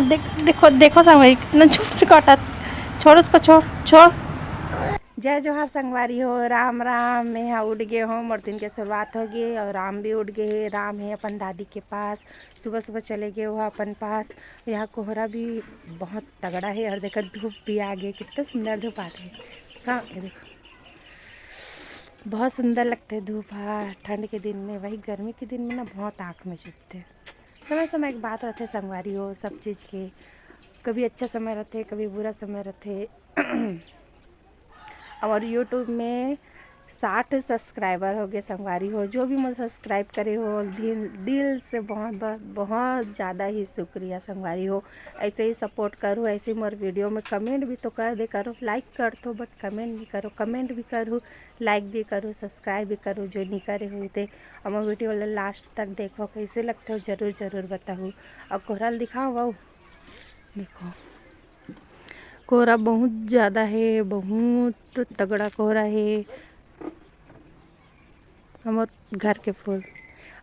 देखो देखो संगवारी कितना झूठ से काटा। छोड़ उसको, छोड़ छोड़। जय जोहार संगवारी हो, राम राम। मैं यहाँ उठ गए हूँ, मोर दिन के शुरुआत हो गई और राम भी उठ गए। राम है अपन दादी के पास, सुबह सुबह चले गए हुआ अपन पास। यहाँ कोहरा भी बहुत तगड़ा है और देखो धूप भी आ गई, कितना सुंदर धूप आ गई। कहाँ देखो, बहुत सुंदर लगते है धूप। हाँ, ठंड के दिन में, वही गर्मी के दिन में ना बहुत आँख में चुभते। समय समय एक बात रहते संगवारी हो सब चीज़ के, कभी अच्छा समय रहते कभी बुरा समय रहते। और यूट्यूब में 60 सब्सक्राइबर हो गए संगवारी हो। जो भी मुझे सब्सक्राइब करे हो, दिल से बहुत बहुत बहुत ज़्यादा ही शुक्रिया संगवारी हो। ऐसे ही सपोर्ट करो, ऐसे ही मोर वीडियो में कमेंट भी तो कर दे करो। लाइक कर दो बट कमेंट भी करो, कमेंट भी करो, लाइक भी करो, सब्सक्राइब भी करो जो नहीं करे हुए थे। और मैं वीडियो वाला लास्ट तक देखो, कैसे लगते हो ज़रूर ज़रूर बताओ। और कोहरा दिखाओ, वाओ देखो कोहरा बहुत ज़्यादा है, बहुत तगड़ा कोहरा है। हमारे घर के फूल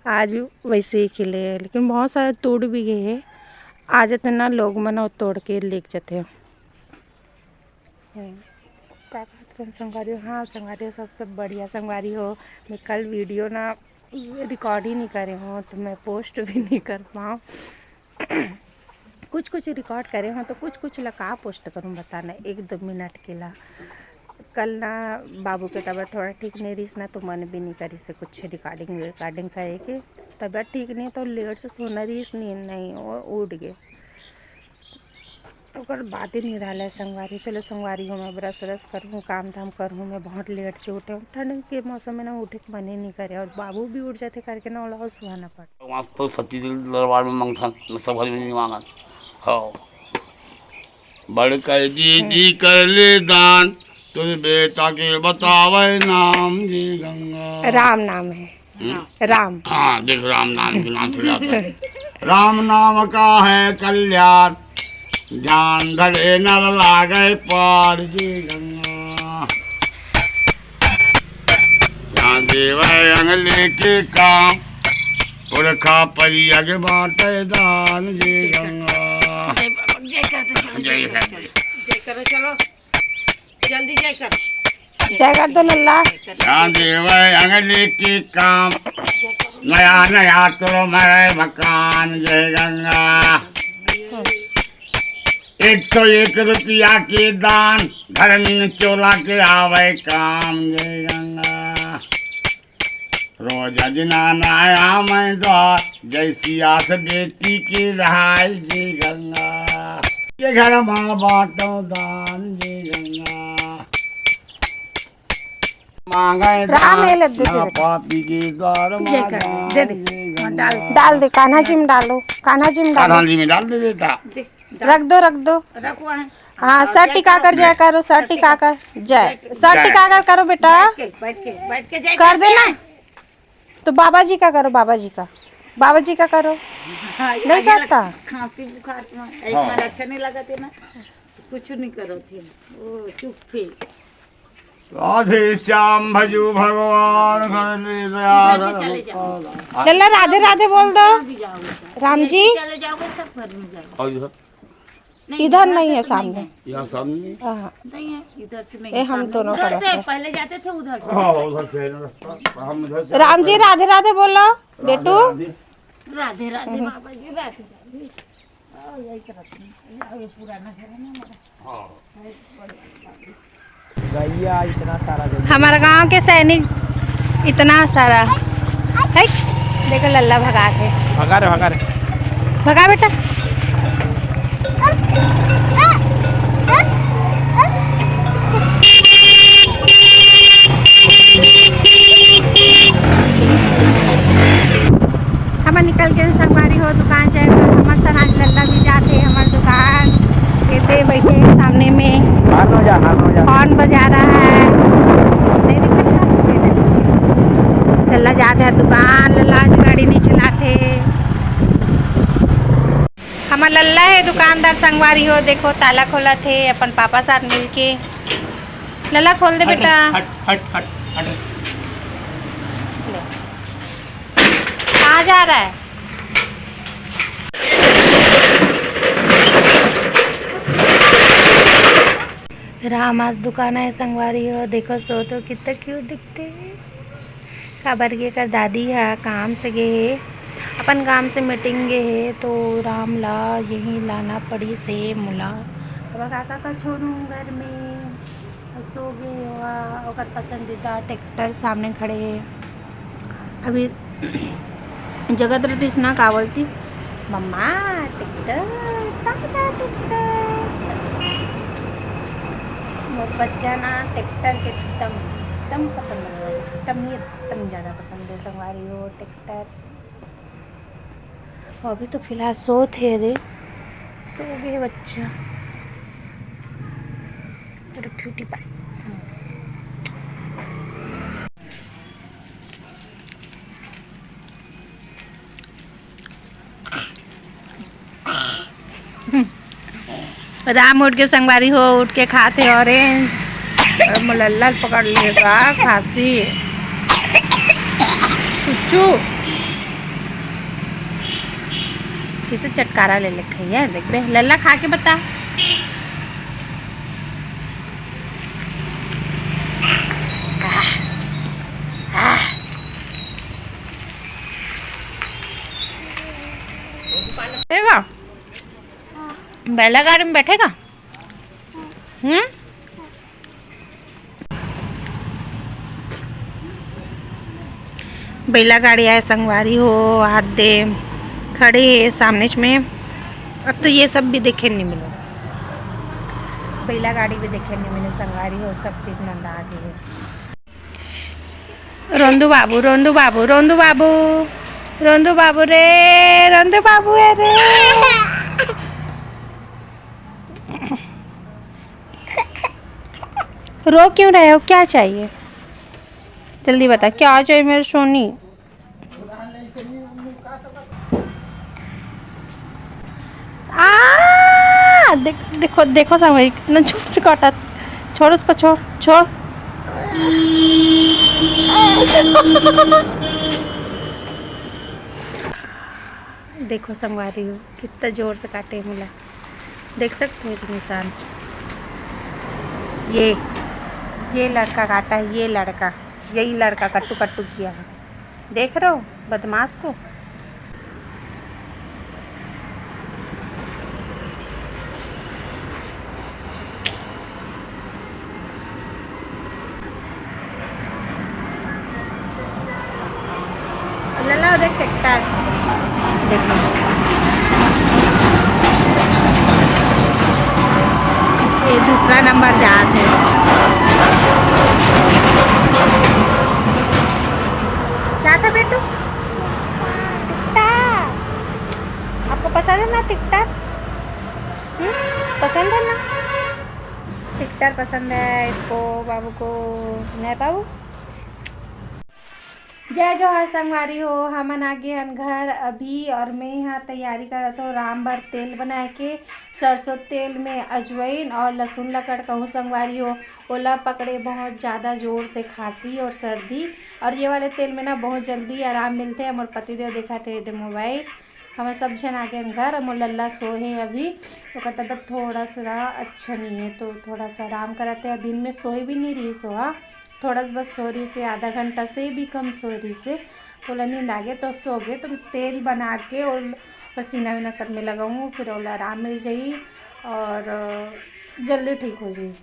आज भी वैसे ही खिले हैं, लेकिन बहुत सारे तोड़ भी गए हैं। आ जाते ना लोग मना तोड़ के लेके जाते हैं। संगवारी हो, हाँ संगवारी हो, सब बढ़िया संगवारी हो। मैं कल वीडियो ना रिकॉर्ड ही नहीं करे हूँ तो मैं पोस्ट भी नहीं कर पाऊँ। कुछ कुछ रिकॉर्ड करे हो तो कुछ लगा पोस्ट करूँ बताना, 1-2 मिनट के ला। कल ना बाबू के तबीयत थोड़ा ठीक नहीं रही ना, तो मन भी नहीं करी से कुछ रिकॉर्डिंग करे के। तबीयत ठीक नहीं तो लेट से सोना रही नहीं और उठ गए और बात ही नहीं रहा है संगवारी। चलो संगवारी हो, मैं ब्रश व्रश करूँ, काम धाम करूँ। मैं बहुत लेट से उठे हूँ, ठंड के मौसम में ना उठे के मन ही नहीं करे और बाबू भी उठ जाते करके ना उड़ा सुहाना पड़ता। वहाँ तो सच्ची दिल दरबार में मंगथन सब घर में नहीं मांगन। हाँ बड़ कर दीदी कर ले दान, तुझ बेटा के बतावे नाम जी गंगा। राम नाम है, राम। हाँ देख राम नाम के नाम से जाता है। राम नाम का है कल्याण, ध्यान धरे नर लागे पार जी गंगा। यहाँ देव अंगले के काम, पुरखा परी अग बाटे दान जी गंगा। जय करो, चलो जल्दी जय कर दो लल्ला। यहाँ देव अंगले के काम, नया नया तो मेरे मकान जय गंगा। 101 रुपया के दान, घर में चोला के आवे काम जय गंगा। रोज अजनाना आया मैं द्वार, जैसी आस बेटी की रहाय जय गंगा। ये घर माँ बाटो दान जय गंगा। मांगे दान पापी के द्वार दे दे, डाल दे कान्हा जी में डालो, कान्हा जी में डालो, कान्हा जी में डाल दे बेटा। रख दो रखो है। हाँ सर टिका कर जय करो, सर टिका कर जय, सर टिका कर करो बेटा, बैठ के जय कर देना। तो बाबा जी का करो, बाबा जी का करो। नहीं करता खांसी बुखार एक बार अच्छा नहीं लगा थे ना, तो कुछ नहीं करो थे वो चुप थे। राधे श्याम भजू भगवान घर में दया। लल्ला राधे राधे बोल दो। राम जी चले जाओगे सब घर में जाओ। इधर नहीं है, सामने यहाँ सामने नहीं है, इधर से नहीं। हम दोनों उधर से पहले जाते थे, उधर से। हाँ उधर से रास्ता, हम इधर से। राम जी राधे राधे बोलो बेटू। राधे राधे बाबा जी, राधे राधे। यही करते हैं, पुराना घर है ना हमारा। इतना सारा हमारा गांव के सैनिक इतना सारा है। देखो लल्ला भगा के भगा बेटा। हम निकल के संगवारी हो दुकान जाए, हमारे समाज लल्ला भी जाते हमारे दुकान कहते बैठे सामने में हॉर्न बजा रहा है, नहीं दिखता। लल्ला जाते हैं दुकान, लल्ला आज गाड़ी नहीं चलाते। हमारा लल्ला है दुकानदार संगवारी हो। देखो ताला खोला थे अपन पापा साथ मिल के। लल्ला खोल दे बेटा। कहाँ जा रहा है? मामास दुकान है संगवारी हो। देखो सो तो कितना क्यूट दिखते हैं। काबर के कर दादी है काम से गए है, अपन काम से मीटिंग गए है तो राम ला यहीं लाना पड़ी से मुला। अब काका का छोड़ू घर में सो गए हुआ। और पसंदीदा ट्रैक्टर सामने खड़े है। अभी जगत रतीस ना का बोलती मम्मा ट्रैक्टर मोर बच्चा ना ट्रैक्टर के एकदम पसंद है। एकदम ज़्यादा पसंद है संगवारी हो ट्रैक्टर। अभी तो फिलहाल सो थे रे, सो गए बच्चा क्यूटी पाई। राम उठ के संगवारी हो उठ के खाते ऑरेंज और मुलल्ला पकड़ लेगा खांसी चुच्चू किसे चटकारा ले रखा है। देख बे लल्ला खा के बता। बैठेगा बैला गाड़ी में बैठेगा। बैला गाड़ी आए संगवारी हो हाथ दे खड़े है सामने में। अब तो ये सब भी देखे नहीं मिले, बैला गाड़ी भी देखे नहीं मिले संगवारी हो। सब चीज नंदा आ गई है। रोंदू बाबू रोंदू बाबू रोंदू बाबू रोंदू बाबू रे रोंदू बाबू है रे। रो क्यों रहे हो, क्या चाहिए जल्दी बता क्या चाहिए मेरे सोनी। देखो देखो समझ कितना छोट से काटा। छोड़ उसको छोड़ छोड़। देखो संगवारी हो कितना जोर से काटे मुला, देख सकते हो निशान। ये लड़का काटा है, ये लड़का यही लड़का कट्टू कट्टू किया है। देख रहे हो बदमाश को। लला देख ट्रैक्टर देखो ये दूसरा नंबर जात है। क्या था बेटू टिकटर आपको पसंद है ना टिकटर? पसंद है ना टिकटर पसंद है इसको बाबू को। नहीं बाबू जय जोहर संगवारी हो। हमन आगे हन घर अभी और मैं यहाँ तैयारी करत हूँ राम भर तेल बनाए के। सरसों तेल में अजवाइन और लहसुन लकड़ कहूँ संगवारी हो। ओला पकड़े बहुत ज़्यादा ज़ोर से खांसी और सर्दी और ये वाले तेल में ना बहुत जल्दी आराम मिलते हैं। मोर पतिदेव देखा थे इधर मोबाइल। हमें सब जन आगे हन घर। मोर लल्ला सोए अभी तो तबियत थोड़ा सा अच्छा नहीं है तो थोड़ा सा आराम कराते हैं। दिन में सोए भी नहीं रही सोहा थोड़ा बस सो रही से आधा घंटा से भी कम सो रही से थोड़ा नींद आ गया तो सो गए। तो तेल बना के और पसीना विना सब में लगाऊँ फिर और आराम मिल जाए और जल्दी ठीक हो जाए।